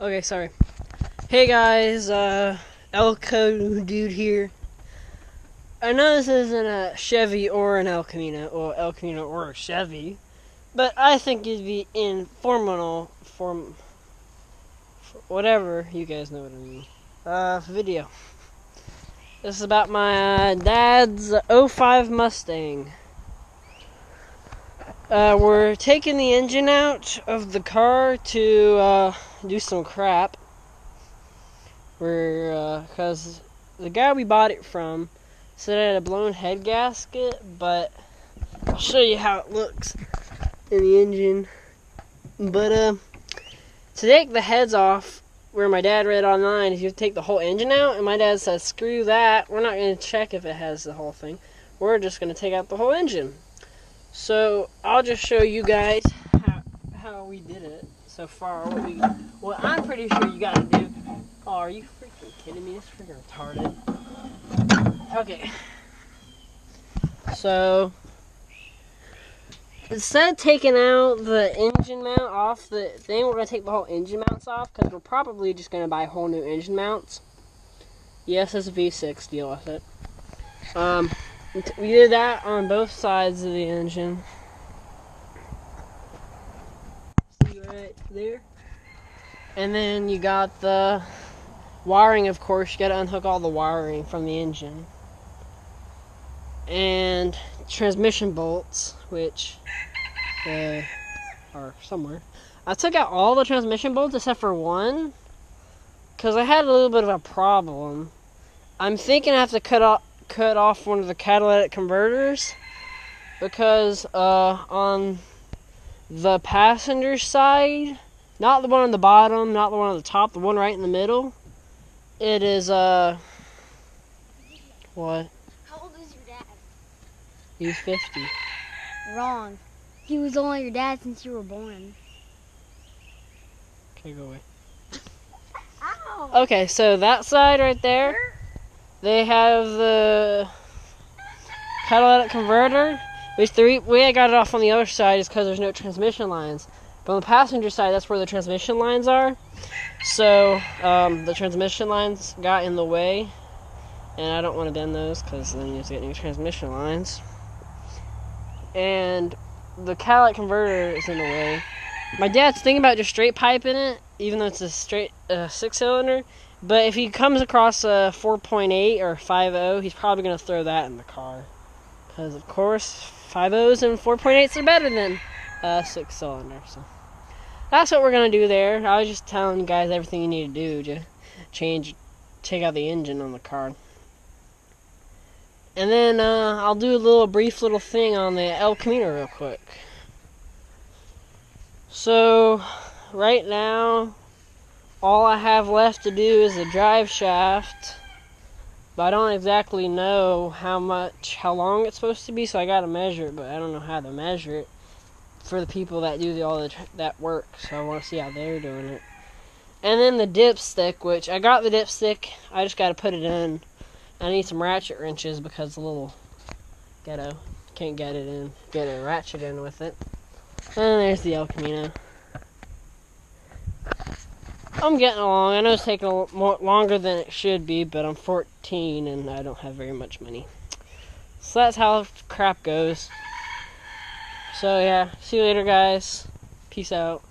Okay, sorry. Hey guys, Elko dude here. I know this isn't a Chevy or an El Camino, or El Camino or a Chevy, but I think it'd be informational for whatever, you guys know what I mean. Video. This is about my dad's '05 Mustang. We're taking the engine out of the car to do some crap. Because the guy we bought it from said it had a blown head gasket, but I'll show you how it looks in the engine. But to take the heads off, where my dad read online, is you have to take the whole engine out, and my dad says, screw that, we're not going to check if it has the whole thing. We're just going to take out the whole engine. So I'll just show you guys how we did it so far. What I'm pretty sure you gotta do. Oh, are you freaking kidding me? It's freaking retarded. Okay. So instead of taking out the engine mount off the thing, we're gonna take the whole engine mounts off because we're probably just gonna buy whole new engine mounts. Yes, it's a V6. Deal with it. We did that on both sides of the engine. See right there? And then you got the wiring, of course. You got to unhook all the wiring from the engine. And transmission bolts, which are somewhere. I took out all the transmission bolts except for one, because I had a little bit of a problem. I'm thinking I have to cut off one of the catalytic converters, because on the passenger side, not the one on the bottom, not the one on the top, the one right in the middle, it is what? How old is your dad? He's 50. Wrong. He was only your dad since you were born. Okay, go away. Ow! Okay, so that side right there, they have the catalytic converter, which the way I got it off on the other side is because there's no transmission lines. But on the passenger side, that's where the transmission lines are. So the transmission lines got in the way, and I don't want to bend those because then you have to get new transmission lines. And the catalytic converter is in the way. My dad's thinking about just straight piping it, even though it's a straight 6-cylinder. But if he comes across a 4.8 or 5.0, he's probably going to throw that in the car. Because, of course, 5.0s and 4.8s are better than 6-cylinder. So that's what we're going to do there. I was just telling you guys everything you need to do to take out the engine on the car. And then I'll do a brief little thing on the El Camino real quick. So, right now, all I have left to do is the drive shaft, but I don't exactly know how long it's supposed to be, so I gotta measure it, but I don't know how to measure it for the people that do that work, so I want to see how they're doing it. And then the dipstick, which I got the dipstick, I just gotta put it in. I need some ratchet wrenches because the little ghetto can't get a ratchet in with it. And there's the El Camino. I'm getting along. I know it's taking a more longer than it should be, but I'm 14 and I don't have very much money. So that's how crap goes. So yeah, see you later guys. Peace out.